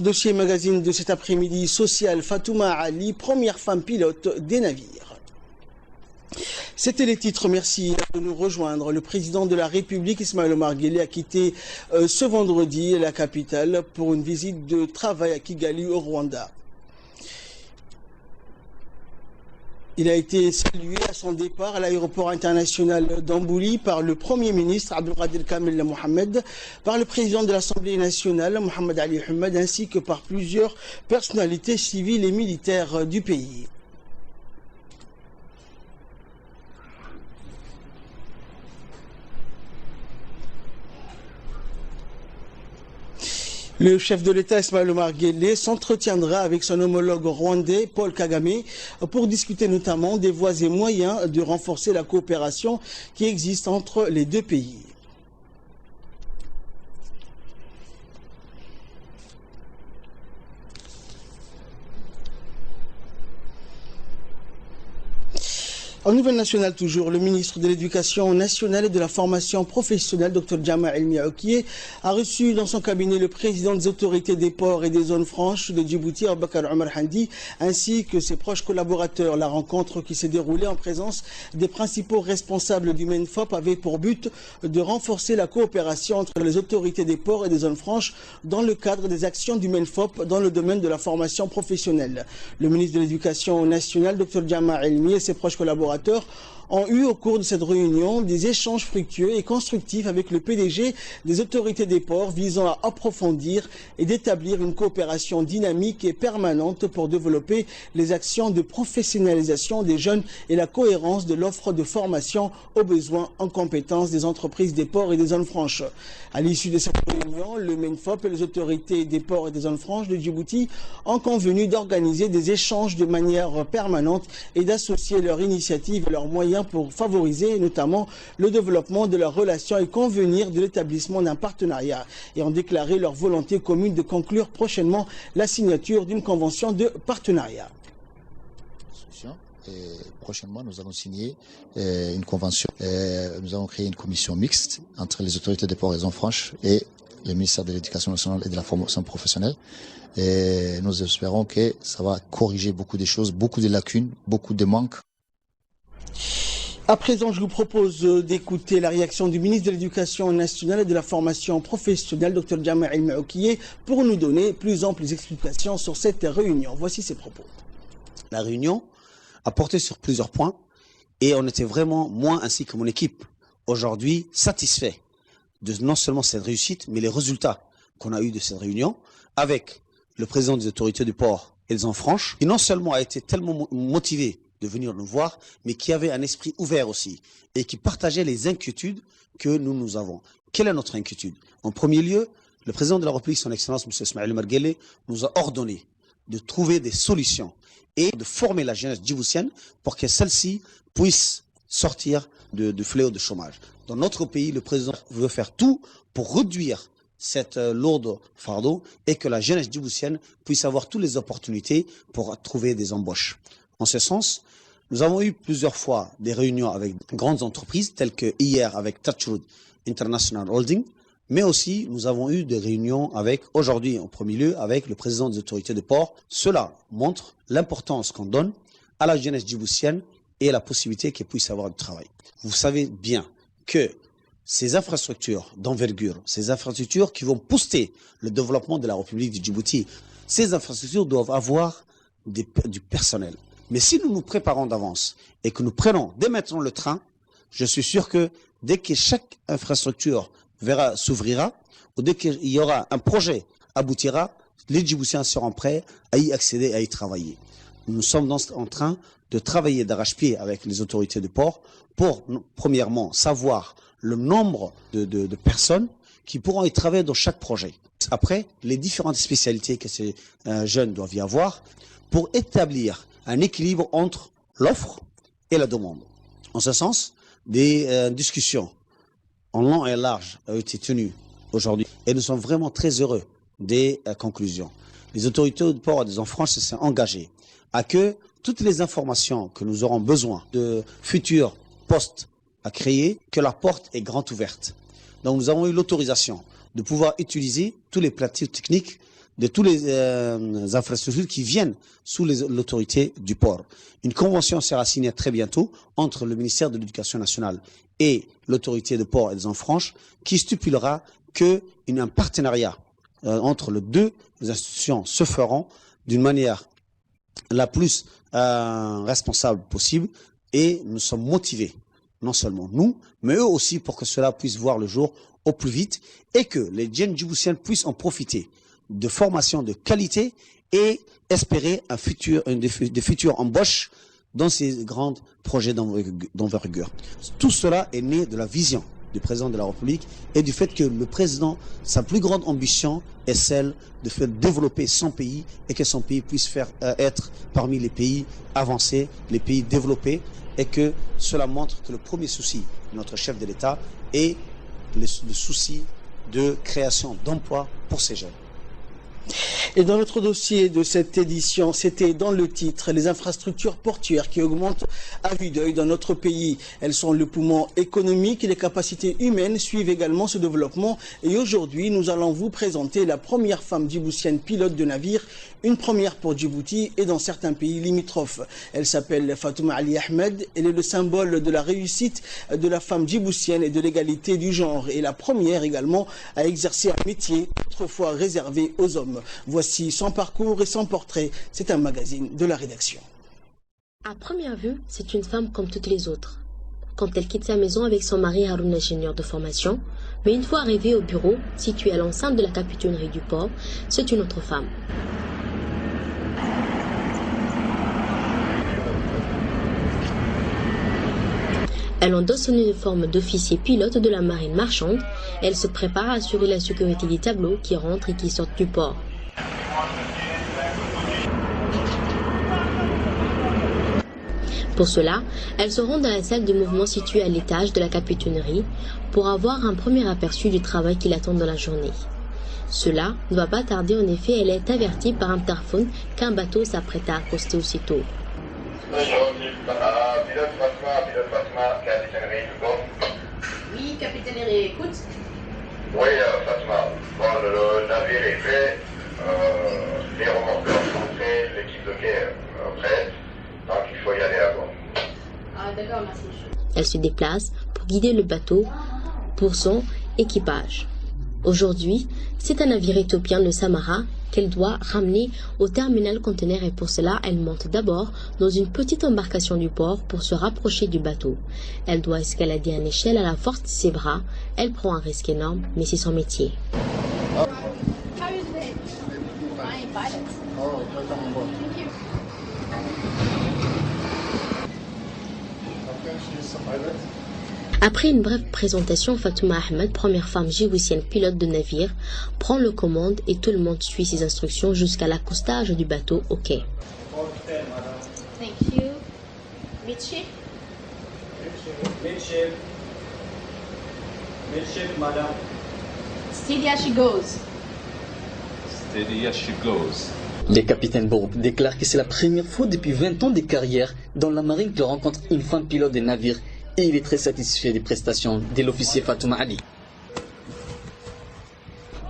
dossier magazine de cet après-midi social, Fatouma Ali, première femme pilote des navires. C'était les titres, merci de nous rejoindre. Le président de la République, Ismaël Omar Guelleh, a quitté ce vendredi la capitale pour une visite de travail à Kigali au Rwanda. Il a été salué à son départ à l'aéroport international d'Ambouli par le Premier ministre Abdelkader Kamel Mohamed, par le président de l'Assemblée nationale Mohamed Ali Ahmed, ainsi que par plusieurs personnalités civiles et militaires du pays. Le chef de l'État, Ismaël Omar Guelleh, s'entretiendra avec son homologue rwandais, Paul Kagame, pour discuter notamment des voies et moyens de renforcer la coopération qui existe entre les deux pays. En nouvelle nationale toujours, le ministre de l'Éducation nationale et de la formation professionnelle, Dr Jama El Miaoukié, a reçu dans son cabinet le président des autorités des ports et des zones franches de Djibouti, Abakar Omar Handi, ainsi que ses proches collaborateurs. La rencontre qui s'est déroulée en présence des principaux responsables du MENFOP avait pour but de renforcer la coopération entre les autorités des ports et des zones franches dans le cadre des actions du MENFOP dans le domaine de la formation professionnelle. Le ministre de l'Éducation nationale, Dr Jama El Miaoukié, et ses proches collaborateurs ont eu au cours de cette réunion des échanges fructueux et constructifs avec le PDG des autorités des ports visant à approfondir et d'établir une coopération dynamique et permanente pour développer les actions de professionnalisation des jeunes et la cohérence de l'offre de formation aux besoins en compétences des entreprises des ports et des zones franches. À l'issue de cette réunion, le MENFOP et les autorités des ports et des zones franches de Djibouti ont convenu d'organiser des échanges de manière permanente et d'associer leurs initiatives et leurs moyens pour favoriser notamment le développement de leurs relations et convenir de l'établissement d'un partenariat, et ont déclaré leur volonté commune de conclure prochainement la signature d'une convention de partenariat. Et prochainement, nous allons signer une convention. Nous allons créer une commission mixte entre les autorités des ports et zones franches et le ministère de l'Éducation nationale et de la formation professionnelle. Et nous espérons que ça va corriger beaucoup de choses, beaucoup de lacunes, beaucoup de manques. À présent, je vous propose d'écouter la réaction du ministre de l'Éducation nationale et de la formation professionnelle, Dr Jama El Miaoukié, pour nous donner plus amples explications sur cette réunion. Voici ses propos. La réunion a porté sur plusieurs points et on était vraiment, moi ainsi que mon équipe, aujourd'hui satisfaits de non seulement cette réussite, mais les résultats qu'on a eu de cette réunion avec le président des autorités du port et des zones franches, qui non seulement a été tellement motivé de venir nous voir, mais qui avait un esprit ouvert aussi et qui partageait les inquiétudes que nous avons. Quelle est notre inquiétude? En premier lieu, le président de la République, son Excellence, M. Ismaël Omar Guelleh, nous a ordonné de trouver des solutions et de former la jeunesse djiboutienne pour que celle-ci puisse sortir du fléau de chômage. Dans notre pays, le président veut faire tout pour réduire cette lourde fardeau et que la jeunesse djiboutienne puisse avoir toutes les opportunités pour trouver des embauches. En ce sens, nous avons eu plusieurs fois des réunions avec de grandes entreprises, telles que hier avec Touchwood International Holding, mais aussi nous avons eu des réunions avec, aujourd'hui en premier lieu, avec le président des autorités de port. Cela montre l'importance qu'on donne à la jeunesse djiboutienne et la possibilité qu'elle puisse avoir du travail. Vous savez bien que ces infrastructures d'envergure, ces infrastructures qui vont booster le développement de la République du Djibouti, ces infrastructures doivent avoir du personnel. Mais si nous nous préparons d'avance et que nous prenons dès maintenant le train, je suis sûr que dès que chaque infrastructure s'ouvrira, ou dès qu'il y aura un projet aboutira, les Djiboutiens seront prêts à y accéder, à y travailler. Nous sommes en train de travailler d'arrache-pied avec les autorités du port pour, premièrement, savoir le nombre de personnes qui pourront y travailler dans chaque projet. Après, les différentes spécialités que ces jeunes doivent y avoir pour établir un équilibre entre l'offre et la demande. En ce sens, des discussions en long et large ont été tenues aujourd'hui et nous sommes vraiment très heureux des conclusions. Les autorités de port et des zones franches se sont engagées à que toutes les informations que nous aurons besoin de futurs postes à créer, que la porte est grande ouverte. Donc nous avons eu l'autorisation de pouvoir utiliser tous les plateaux techniques de toutes les infrastructures qui viennent sous l'autorité du port. Une convention sera signée très bientôt entre le ministère de l'Éducation nationale et l'autorité de port et des Zones-Franches qui stipulera qu'un partenariat entre les deux institutions se feront d'une manière la plus responsable possible, et nous sommes motivés, non seulement nous, mais eux aussi, pour que cela puisse voir le jour au plus vite et que les jeunes djiboutiens puissent en profiter de formations de qualité et espérer des futures embauches dans ces grands projets d'envergure. Tout cela est né de la vision du président de la République et du fait que le président, sa plus grande ambition est celle de faire développer son pays et que son pays puisse être parmi les pays avancés, les pays développés, et que cela montre que le premier souci de notre chef de l'État est le souci de création d'emplois pour ces jeunes. Et dans notre dossier de cette édition, c'était dans le titre, les infrastructures portuaires qui augmentent à vue d'œil dans notre pays. Elles sont le poumon économique et les capacités humaines suivent également ce développement. Et aujourd'hui, nous allons vous présenter la première femme djiboutienne pilote de navire, une première pour Djibouti et dans certains pays limitrophes. Elle s'appelle Fatouma Ali Ahmed. Elle est le symbole de la réussite de la femme djiboutienne et de l'égalité du genre. Et la première également à exercer un métier autrefois réservé aux hommes. Voici son parcours et son portrait. C'est un magazine de la rédaction. À première vue, c'est une femme comme toutes les autres. Quand elle quitte sa maison avec son mari Haroun, ingénieur de formation, mais une fois arrivée au bureau, situé à l'enceinte de la capitainerie du port, c'est une autre femme. Elle endosse son uniforme d'officier pilote de la marine marchande. Elle se prépare à assurer la sécurité des tableaux qui rentrent et qui sortent du port. Pour cela, elle se rend dans la salle de mouvement située à l'étage de la capitainerie pour avoir un premier aperçu du travail qui l'attend dans la journée. Cela ne va pas tarder, en effet, elle est avertie par un interphone qu'un bateau s'apprête à accoster aussitôt. Oui, capitainerie, écoute. Oui, Fatma. Bon, le navire est fait, les remorqueurs sont prêts, l'équipe de quai prête, donc il faut y aller à bord. Ah, d'accord, merci. Elle se déplace pour guider le bateau pour son équipage. Aujourd'hui, c'est un navire éthiopien, le Samara, qu'elle doit ramener au terminal conteneur, et pour cela, elle monte d'abord dans une petite embarcation du port pour se rapprocher du bateau. Elle doit escalader une échelle à la force de ses bras. Elle prend un risque énorme, mais c'est son métier. Après une brève présentation, Fatouma Ahmed, première femme djiboutienne pilote de navire, prend le commande et tout le monde suit ses instructions jusqu'à l'accostage du bateau au quai. Thank you. Midship. Midship, madame. Steady as she goes. Steady as she goes. Le capitaine Bourg déclare que c'est la première fois depuis 20 ans de carrière dans la marine qu'il rencontre une femme pilote de navire, et il est très satisfait des prestations de l'officier Fatouma Ali.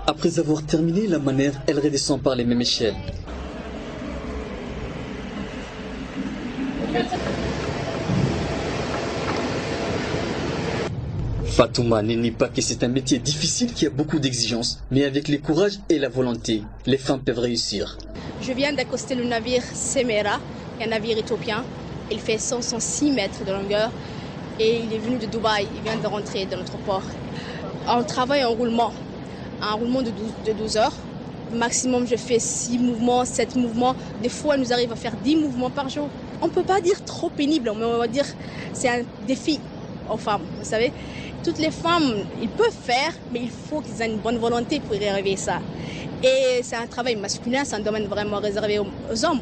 Après avoir terminé la manœuvre, elle redescend par les mêmes échelles. Fatouma ne nie pas que c'est un métier difficile qui a beaucoup d'exigences, mais avec le courage et la volonté, les femmes peuvent réussir. Je viens d'accoster le navire Semera, un navire éthiopien. Il fait 106 mètres de longueur et il est venu de Dubaï. Il vient de rentrer dans notre port. On travaille en roulement, un roulement de 12 heures. Maximum, je fais 6 mouvements, 7 mouvements. Des fois, nous arrive à faire 10 mouvements par jour. On ne peut pas dire trop pénible, mais on va dire c'est un défi aux femmes, vous savez. Toutes les femmes, ils peuvent faire, mais il faut qu'ils aient une bonne volonté pour y arriver ça. Et c'est un travail masculin, c'est un domaine vraiment réservé aux hommes.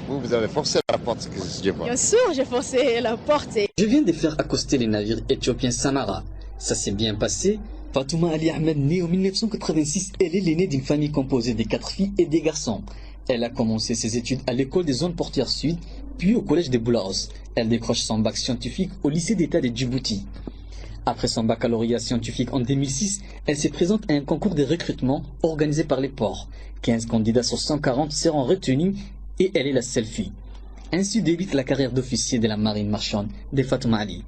Vous avez forcé la porte, je vois. Bien sûr, j'ai forcé la porte. Je viens de faire accoster les navires éthiopiens Samara. Ça s'est bien passé. Fatouma Ali Ahmed, née en 1986, elle est l'aînée d'une famille composée de 4 filles et des garçons. Elle a commencé ses études à l'école des zones portuaires sud, puis au collège de Boulaos. Elle décroche son bac scientifique au lycée d'État de Djibouti. Après son baccalauréat scientifique en 2006, elle se présente à un concours de recrutement organisé par les ports. 15 candidats sur 140 seront retenus et elle est la seule fille. Ainsi débute la carrière d'officier de la marine marchande de Fatouma Ali.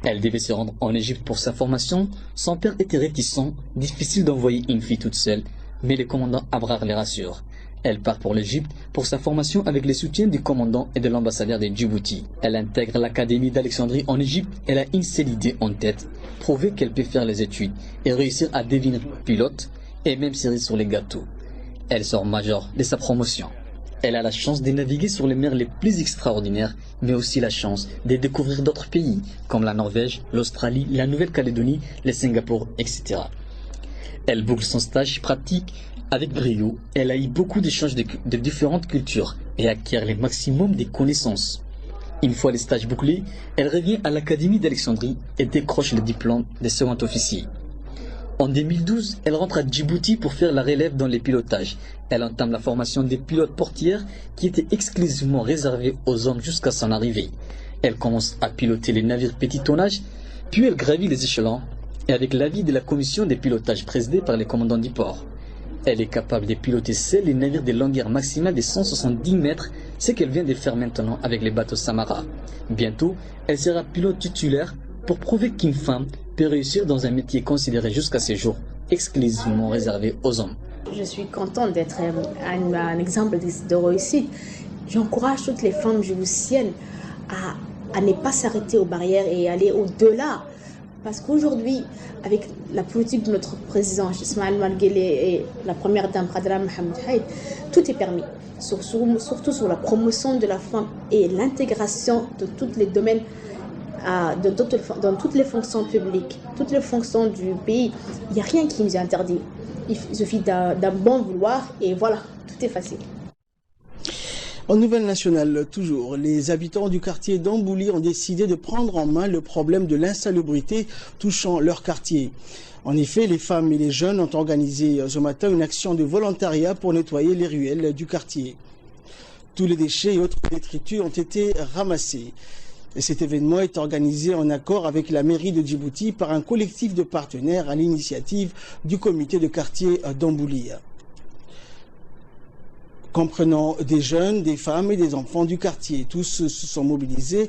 Elle devait se rendre en Égypte pour sa formation. Son père était réticent, difficile d'envoyer une fille toute seule, mais le commandant Abrar les rassure. Elle part pour l'Égypte pour sa formation avec le soutien du commandant et de l'ambassadeur de Djibouti. Elle intègre l'académie d'Alexandrie en Égypte. Elle a une seule idée en tête, prouver qu'elle peut faire les études et réussir à devenir pilote et même cerise sur les gâteaux. Elle sort major de sa promotion. Elle a la chance de naviguer sur les mers les plus extraordinaires, mais aussi la chance de découvrir d'autres pays, comme la Norvège, l'Australie, la Nouvelle-Calédonie, le Singapour, etc. Elle boucle son stage pratique avec brio. Elle a eu beaucoup d'échanges de différentes cultures et acquiert le maximum de connaissances. Une fois les stages bouclés, elle revient à l'Académie d'Alexandrie et décroche le diplôme de second officier. En 2012, elle rentre à Djibouti pour faire la relève dans les pilotages. Elle entame la formation des pilotes portières qui était exclusivement réservée aux hommes jusqu'à son arrivée. Elle commence à piloter les navires petit tonnage, puis elle gravit les échelons et avec l'avis de la commission des pilotages présidée par les commandants du port. Elle est capable de piloter seule les navires de longueur maximale de 170 mètres, ce qu'elle vient de faire maintenant avec les bateaux Samara. Bientôt, elle sera pilote titulaire pour prouver qu'une femme peut réussir dans un métier considéré jusqu'à ce jour exclusivement réservé aux hommes. Je suis contente d'être un exemple de réussite. J'encourage toutes les femmes djiboutiennes à ne pas s'arrêter aux barrières et aller au-delà. Parce qu'aujourd'hui, avec la politique de notre président Ismaël Marguerite et la première dame Khadra Mohamed Haïd, tout est permis. Surtout sur la promotion de la femme et l'intégration de tous les domaines, dans toutes les fonctions publiques, toutes les fonctions du pays. Il n'y a rien qui nous est interdit. Il suffit d'un bon vouloir et voilà, tout est facile. En nouvelle nationale, toujours, les habitants du quartier d'Ambouli ont décidé de prendre en main le problème de l'insalubrité touchant leur quartier. En effet, les femmes et les jeunes ont organisé ce matin une action de volontariat pour nettoyer les ruelles du quartier. Tous les déchets et autres détritus ont été ramassés. Et cet événement est organisé en accord avec la mairie de Djibouti par un collectif de partenaires à l'initiative du comité de quartier d'Ambouli, comprenant des jeunes, des femmes et des enfants du quartier. Tous se sont mobilisés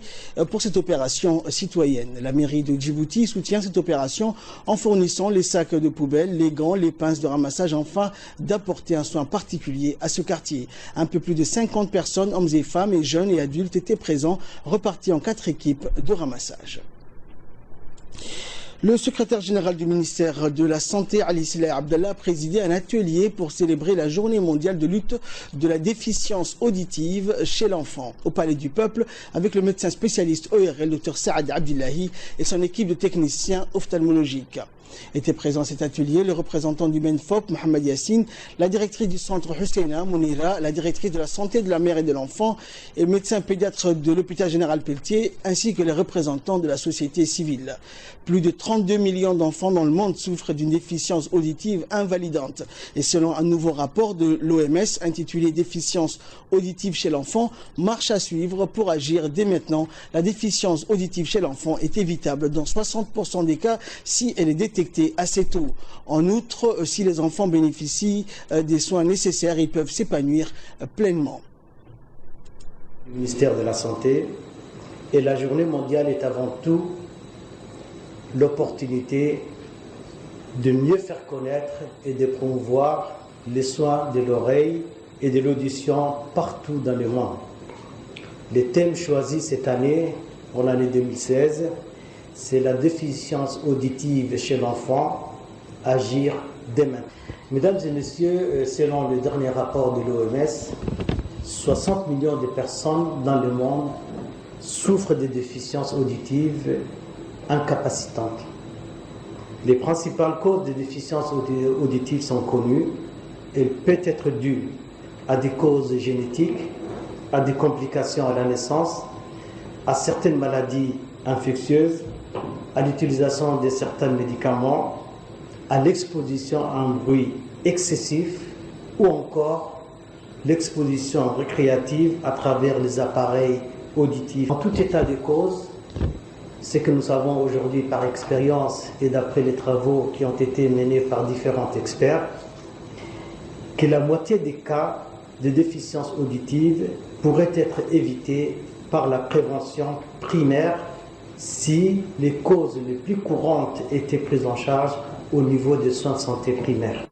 pour cette opération citoyenne. La mairie de Djibouti soutient cette opération en fournissant les sacs de poubelle, les gants, les pinces de ramassage, afin d'apporter un soin particulier à ce quartier. Un peu plus de 50 personnes, hommes et femmes, et jeunes et adultes étaient présents, repartis en 4 équipes de ramassage. Le secrétaire général du ministère de la Santé, Ali Saleh Abdallah, a présidé un atelier pour célébrer la journée mondiale de lutte de la déficience auditive chez l'enfant au Palais du Peuple avec le médecin spécialiste ORL, Dr Saad Abdillahi, et son équipe de techniciens ophtalmologiques. Était présent à cet atelier le représentant du MENFOP, Mohamed Yassine, la directrice du centre Husseina Mounira, la directrice de la santé de la mère et de l'enfant et le médecin pédiatre de l'hôpital général Pelletier, ainsi que les représentants de la société civile. Plus de 32 millions d'enfants dans le monde souffrent d'une déficience auditive invalidante. Et selon un nouveau rapport de l'OMS intitulé « Déficience auditive chez l'enfant, marche à suivre pour agir dès maintenant ». La déficience auditive chez l'enfant est évitable dans 60% des cas si elle est détectée assez tôt. En outre, si les enfants bénéficient des soins nécessaires, ils peuvent s'épanouir pleinement. Le ministère de la Santé et la journée mondiale est avant tout l'opportunité de mieux faire connaître et de promouvoir les soins de l'oreille et de l'audition partout dans le monde. Les thèmes choisis cette année, pour l'année 2016, c'est la déficience auditive chez l'enfant, agir dès maintenant. Mesdames et messieurs, selon le dernier rapport de l'OMS, 60 millions de personnes dans le monde souffrent de déficiences auditives incapacitantes. Les principales causes de déficiences auditives sont connues. Elles peuvent être dues à des causes génétiques, à des complications à la naissance, à certaines maladies infectieuses, à l'utilisation de certains médicaments, à l'exposition à un bruit excessif ou encore l'exposition récréative à travers les appareils auditifs. En tout état de cause, ce que nous savons aujourd'hui par expérience et d'après les travaux qui ont été menés par différents experts, que la moitié des cas de déficience auditive pourraient être évités par la prévention primaire si les causes les plus courantes étaient prises en charge au niveau des soins de santé primaires.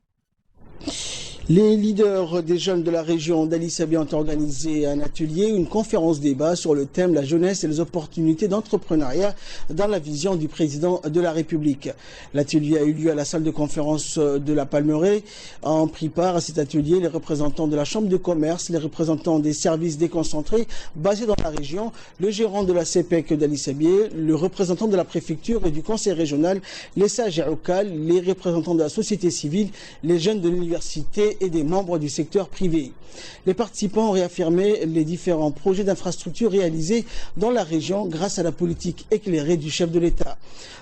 Les leaders des jeunes de la région d'Ali Sabieh ont organisé un atelier, une conférence débat sur le thème la jeunesse et les opportunités d'entrepreneuriat dans la vision du président de la République. L'atelier a eu lieu à la salle de conférence de la Palmeraie. En pris part à cet atelier les représentants de la Chambre de commerce, les représentants des services déconcentrés basés dans la région, le gérant de la CPEC d'Ali Sabieh, le représentant de la préfecture et du conseil régional, les sages et locaux, les représentants de la société civile, les jeunes de l'université et des membres du secteur privé. Les participants ont réaffirmé les différents projets d'infrastructure réalisés dans la région grâce à la politique éclairée du chef de l'État.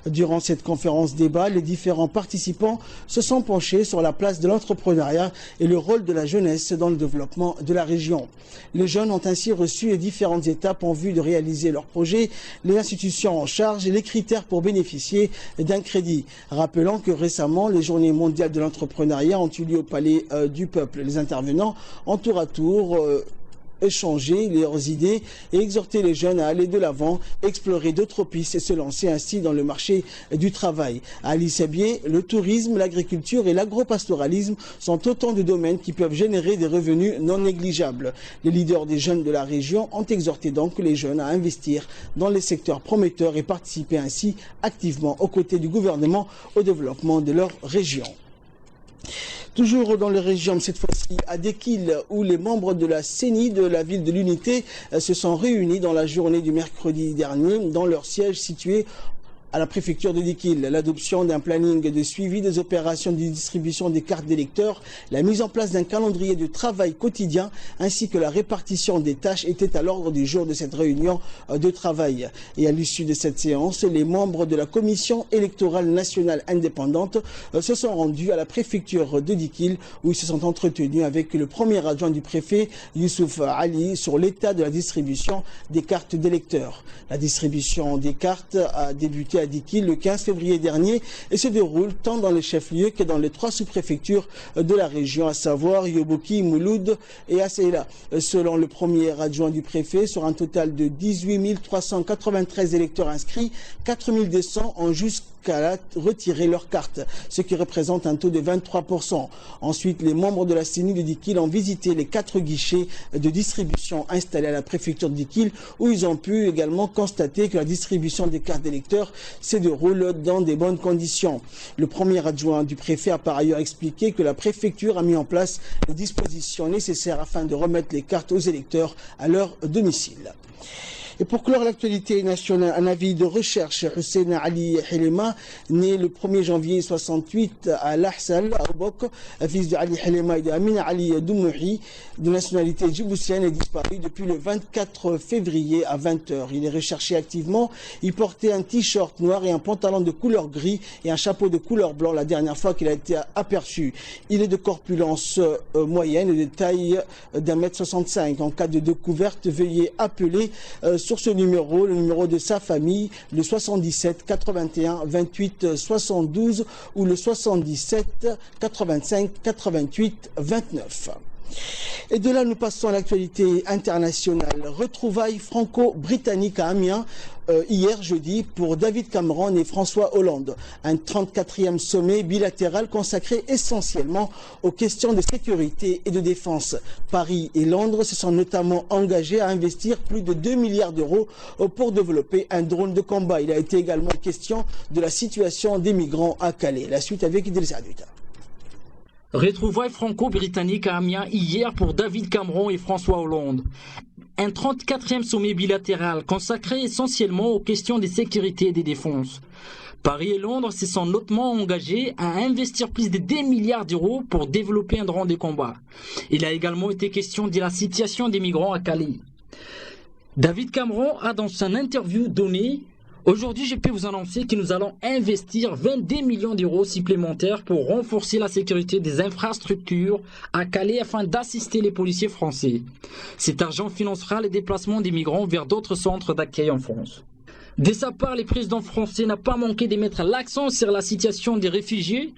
Durant cette conférence débat, les différents participants se sont penchés sur la place de l'entrepreneuriat et le rôle de la jeunesse dans le développement de la région. Les jeunes ont ainsi reçu les différentes étapes en vue de réaliser leurs projets, les institutions en charge et les critères pour bénéficier d'un crédit. Rappelant que récemment, les journées mondiales de l'entrepreneuriat ont eu lieu au Palais du Peuple. Les intervenants ont tour à tour échanger leurs idées et exhorter les jeunes à aller de l'avant, explorer d'autres pistes et se lancer ainsi dans le marché du travail. À Ali Sabieh, le tourisme, l'agriculture et l'agropastoralisme sont autant de domaines qui peuvent générer des revenus non négligeables. Les leaders des jeunes de la région ont exhorté donc les jeunes à investir dans les secteurs prometteurs et participer ainsi activement aux côtés du gouvernement au développement de leur région. Toujours dans les régions, cette fois-ci à Dekil, où les membres de la CENI de la ville de l'Unité se sont réunis dans la journée du mercredi dernier dans leur siège situé à la préfecture de Dekil. L'adoption d'un planning de suivi des opérations de distribution des cartes d'électeurs, la mise en place d'un calendrier de travail quotidien ainsi que la répartition des tâches étaient à l'ordre du jour de cette réunion de travail. Et à l'issue de cette séance, les membres de la commission électorale nationale indépendante se sont rendus à la préfecture de Dekil où ils se sont entretenus avec le premier adjoint du préfet Youssouf Ali sur l'état de la distribution des cartes d'électeurs. La distribution des cartes a débuté à Dekil le 15 février dernier et se déroule tant dans les chefs-lieux que dans les 3 sous-préfectures de la région, à savoir Yoboki, Mouloud et Asseila. Selon le premier adjoint du préfet, sur un total de 18 393 électeurs inscrits, 4 200 ont jusqu'à retirer leur carte, ce qui représente un taux de 23%. Ensuite, les membres de la CENI de Dekil ont visité les 4 guichets de distribution installés à la préfecture de Dekil, où ils ont pu également constater que la distribution des cartes d'électeurs se déroule dans des bonnes conditions. Le premier adjoint du préfet a par ailleurs expliqué que la préfecture a mis en place les dispositions nécessaires afin de remettre les cartes aux électeurs à leur domicile. Et pour clore l'actualité nationale, un avis de recherche, Hussein Ali Hilema, né le 1er janvier 68 à Lahsal, à Obok, fils de Ali Hilema et de Amina Ali Doumouhi, de nationalité djiboutienne, est disparu depuis le 24 février à 20h. Il est recherché activement. Il portait un t-shirt noir et un pantalon de couleur gris et un chapeau de couleur blanc la dernière fois qu'il a été aperçu. Il est de corpulence moyenne et de taille d'1,65 m. En cas de découverte, veuillez appeler sur ce numéro, le numéro de sa famille, le 77 81 28 72 ou le 77 85 88 29. Et de là, nous passons à l'actualité internationale. Retrouvailles franco-britanniques à Amiens hier jeudi pour David Cameron et François Hollande. Un 34e sommet bilatéral consacré essentiellement aux questions de sécurité et de défense. Paris et Londres se sont notamment engagés à investir plus de 2 milliards d'euros pour développer un drone de combat. Il a été également question de la situation des migrants à Calais. La suite avec Idriss Adouta. Retrouvailles franco-britanniques à Amiens hier pour David Cameron et François Hollande. Un 34e sommet bilatéral consacré essentiellement aux questions de sécurité et de défense. Paris et Londres se sont notamment engagés à investir plus de 2 milliards d'euros pour développer un drone de combat. Il a également été question de la situation des migrants à Calais. David Cameron a dans son interview donné: aujourd'hui, je peux vous annoncer que nous allons investir 22 millions d'euros supplémentaires pour renforcer la sécurité des infrastructures à Calais afin d'assister les policiers français. Cet argent financera les déplacements des migrants vers d'autres centres d'accueil en France. De sa part, le président français n'a pas manqué de mettre l'accent sur la situation des réfugiés.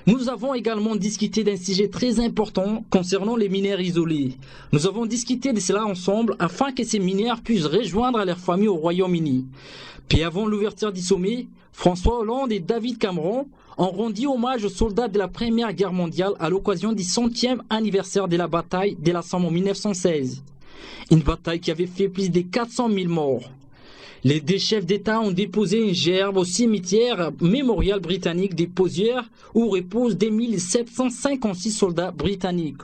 Nous avons également discuté d'un sujet très important concernant les mineurs isolés. Nous avons discuté de cela ensemble afin que ces mineurs puissent rejoindre leurs familles au Royaume-Uni. Puis avant l'ouverture du sommet, François Hollande et David Cameron ont rendu hommage aux soldats de la Première Guerre mondiale à l'occasion du 100e anniversaire de la bataille de la Somme en 1916. Une bataille qui avait fait plus de 400 000 morts. Les deux chefs d'État ont déposé une gerbe au cimetière mémorial britannique des Posières où reposent des 1756 soldats britanniques.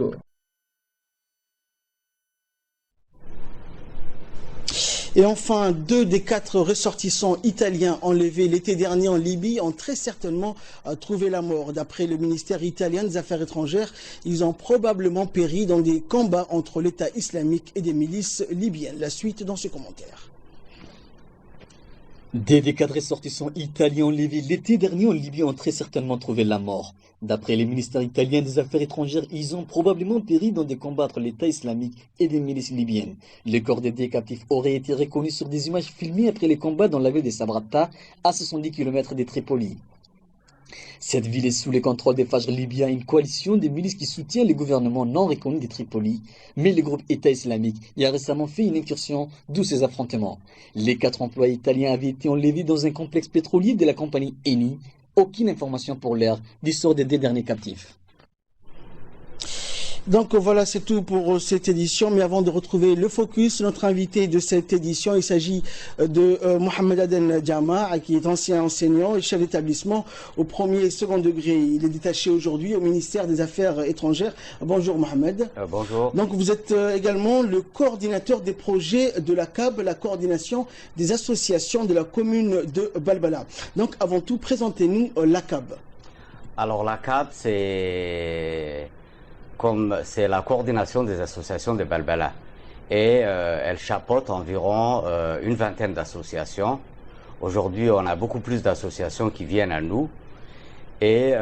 Et enfin, 2 des 4 ressortissants italiens enlevés l'été dernier en Libye ont très certainement trouvé la mort. D'après le ministère italien des Affaires étrangères, ils ont probablement péri dans des combats entre l'État islamique et des milices libyennes. La suite dans ce commentaire. Des 4 ressortissants italiens enlevés l'été dernier en Libye ont très certainement trouvé la mort. D'après les ministères italiens des Affaires étrangères, ils ont probablement péri dans des combats entre l'État islamique et des milices libyennes. Les corps des 2 captifs auraient été reconnus sur des images filmées après les combats dans la ville de Sabrata, à 70 km de Tripoli. Cette ville est sous le contrôle des Fajr libyens, une coalition de milices qui soutient le gouvernement non reconnu de Tripoli. Mais le groupe État islamique y a récemment fait une incursion, d'où ces affrontements. Les 4 employés italiens avaient été enlevés dans un complexe pétrolier de la compagnie Eni. Aucune information pour l'heure du sort des 2 derniers captifs. Donc voilà, c'est tout pour cette édition. Mais avant de retrouver le focus, notre invité de cette édition, il s'agit de Mohamed Aden Jama, qui est ancien enseignant et chef d'établissement au 1er et 2e degré. Il est détaché aujourd'hui au ministère des Affaires étrangères. Bonjour Mohamed. Bonjour. Donc vous êtes également le coordinateur des projets de la CAB, la coordination des associations de la commune de Balbala. Donc avant tout, présentez-nous la CAB. Alors la CAB, c'est la coordination des associations de Balbala et elle chapeaute environ une vingtaine d'associations. Aujourd'hui, on a beaucoup plus d'associations qui viennent à nous. Et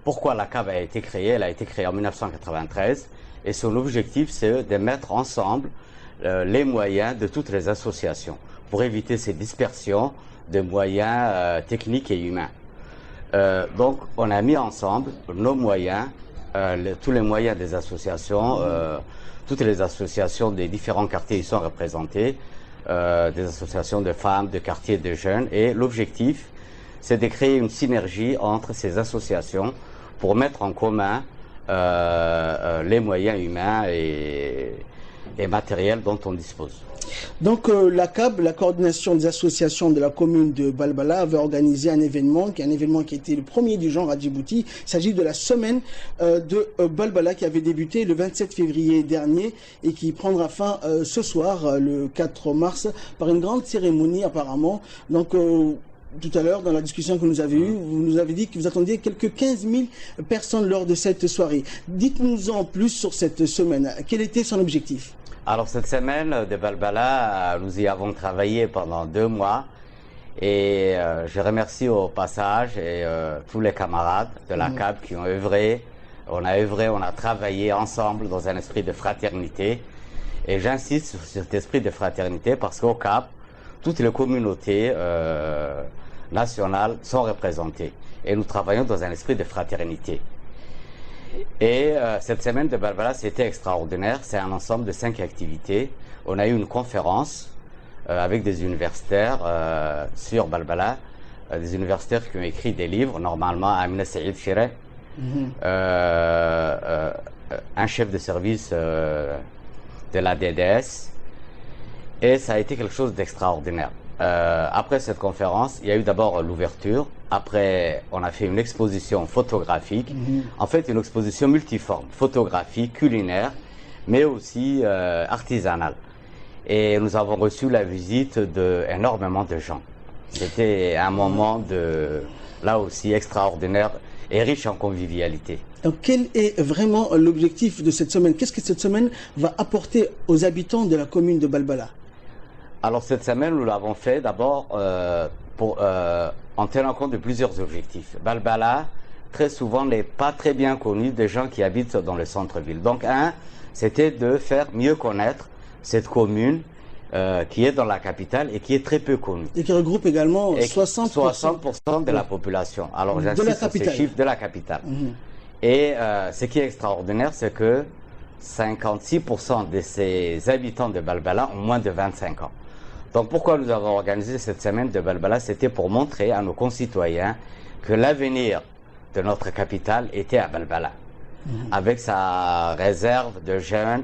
pourquoi la CAB a été créée? Elle a été créée en 1993 et son objectif, c'est de mettre ensemble les moyens de toutes les associations pour éviter ces dispersions de moyens techniques et humains. Donc, on a mis ensemble nos moyens, tous les moyens des associations, toutes les associations des différents quartiers y sont représentés, des associations de femmes, de quartiers de jeunes, et l'objectif, c'est de créer une synergie entre ces associations pour mettre en commun les moyens humains et matériels dont on dispose. Donc la CAB, la coordination des associations de la commune de Balbala, avait organisé un événement qui a été le premier du genre à Djibouti. Il s'agit de la semaine de Balbala qui avait débuté le 27 février dernier et qui prendra fin ce soir, le 4 mars, par une grande cérémonie apparemment. Donc tout à l'heure, dans la discussion que nous avons eue, vous nous avez dit que vous attendiez quelques 15 000 personnes lors de cette soirée. Dites-nous en plus sur cette semaine. Quel était son objectif ? Alors cette semaine de Balbala, nous y avons travaillé pendant 2 mois et je remercie au passage tous les camarades de la CAB qui ont œuvré. On a travaillé ensemble dans un esprit de fraternité et j'insiste sur cet esprit de fraternité parce qu'au CAB, toutes les communautés nationales sont représentées et nous travaillons dans un esprit de fraternité. Et cette semaine de Balbala, c'était extraordinaire. C'est un ensemble de 5 activités. On a eu une conférence avec des universitaires sur Balbala, des universitaires qui ont écrit des livres, normalement Amina Saïd Chiré, un chef de service de la DDS, et ça a été quelque chose d'extraordinaire. Après cette conférence, il y a eu d'abord l'ouverture. Après, on a fait une exposition photographique. En fait, une exposition multiforme, photographique, culinaire, mais aussi artisanale. Et nous avons reçu la visite d'énormément de gens. C'était un moment là aussi extraordinaire et riche en convivialité. Donc, quel est vraiment l'objectif de cette semaine? Qu'est-ce que cette semaine va apporter aux habitants de la commune de Balbala? Alors cette semaine, nous l'avons fait d'abord en tenant compte de plusieurs objectifs. Balbala, très souvent, n'est pas très bien connu des gens qui habitent dans le centre-ville. Donc c'était de faire mieux connaître cette commune qui est dans la capitale et qui est très peu connu. Et qui regroupe également et 60% de la population. Alors de la j'insiste sur ces capitale. chiffres de la capitale. Et ce qui est extraordinaire, c'est que 56% de ces habitants de Balbala ont moins de 25 ans. Donc pourquoi nous avons organisé cette semaine de Balbala? C'était pour montrer à nos concitoyens que l'avenir de notre capitale était à Balbala, avec sa réserve de jeunes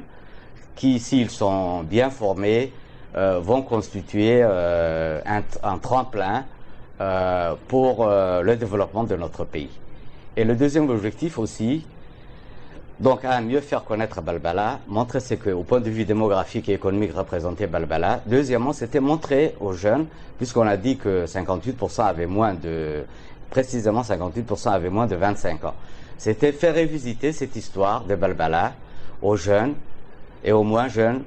qui, s'ils sont bien formés, vont constituer un tremplin pour le développement de notre pays. Et le deuxième objectif aussi, donc à mieux faire connaître Balbala, montrer ce qu'au point de vue démographique et économique représentait Balbala. Deuxièmement, c'était montrer aux jeunes, puisqu'on a dit que 58% avaient moins de, précisément 58% avaient moins de 25 ans. C'était faire revisiter cette histoire de Balbala aux jeunes et aux moins jeunes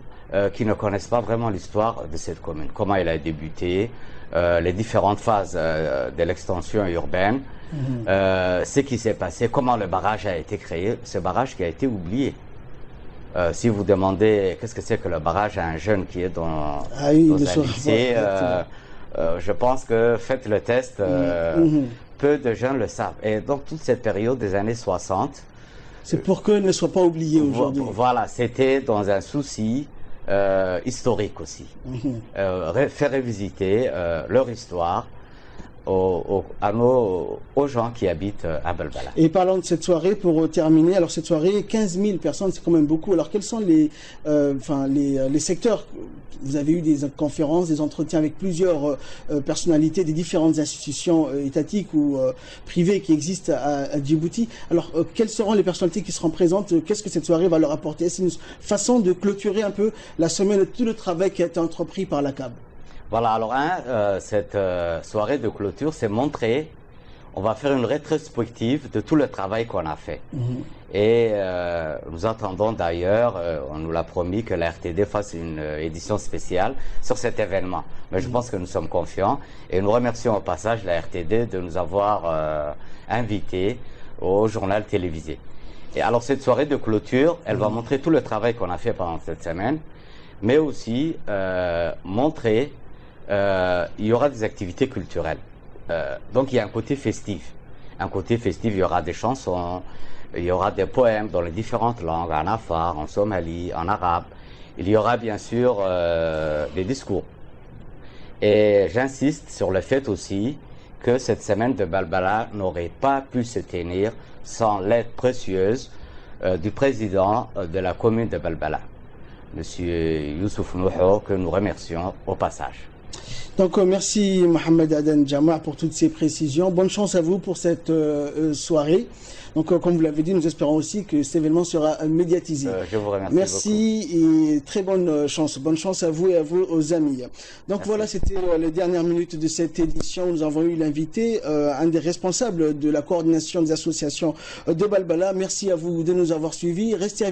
qui ne connaissent pas vraiment l'histoire de cette commune. Comment elle a débuté, les différentes phases de l'extension urbaine, ce qui s'est passé, comment le barrage a été créé, ce barrage qui a été oublié. Si vous demandez qu'est-ce que c'est que le barrage à un jeune qui est dans un lycée, je pense que faites le test, peu de jeunes le savent. Et donc toute cette période des années 60... C'est pour qu'elle ne soit pas oubliée aujourd'hui. Voilà, c'était dans un souci historique aussi. Faire revisiter leur histoire aux gens qui habitent à Balbala. Et parlant de cette soirée, pour terminer, alors cette soirée, 15 000 personnes, c'est quand même beaucoup. Alors quels sont les secteurs? Vous avez eu des conférences, des entretiens avec plusieurs personnalités des différentes institutions étatiques ou privées qui existent à Djibouti. Alors quelles seront les personnalités qui seront présentes? Qu'est-ce que cette soirée va leur apporter? C'est une façon de clôturer un peu la semaine de tout le travail qui a été entrepris par la CAB. Voilà, alors cette soirée de clôture, c'est montrer, on va faire une rétrospective de tout le travail qu'on a fait. Et nous attendons d'ailleurs, on nous l'a promis, que la RTD fasse une édition spéciale sur cet événement. Mais je pense que nous sommes confiants et nous remercions au passage la RTD de nous avoir invités au journal télévisé. Et alors cette soirée de clôture, elle va montrer tout le travail qu'on a fait pendant cette semaine, mais aussi montrer... il y aura des activités culturelles. Donc il y a un côté festif. Un côté festif, il y aura des chansons, il y aura des poèmes dans les différentes langues, en afar, en somali, en arabe. Il y aura bien sûr des discours. Et j'insiste sur le fait aussi que cette semaine de Balbala n'aurait pas pu se tenir sans l'aide précieuse du président de la commune de Balbala, M. Youssouf Nouho, que nous remercions au passage. Donc merci Mohamed Aden Djama pour toutes ces précisions. Bonne chance à vous pour cette soirée. Donc comme vous l'avez dit, nous espérons aussi que cet événement sera médiatisé. Je vous remercie beaucoup. Et très bonne chance. Bonne chance à vous et à vos amis. Donc voilà, c'était les dernières minutes de cette édition. Nous avons eu l'invité, un des responsables de la coordination des associations de Balbala. Merci à vous de nous avoir suivis. Restez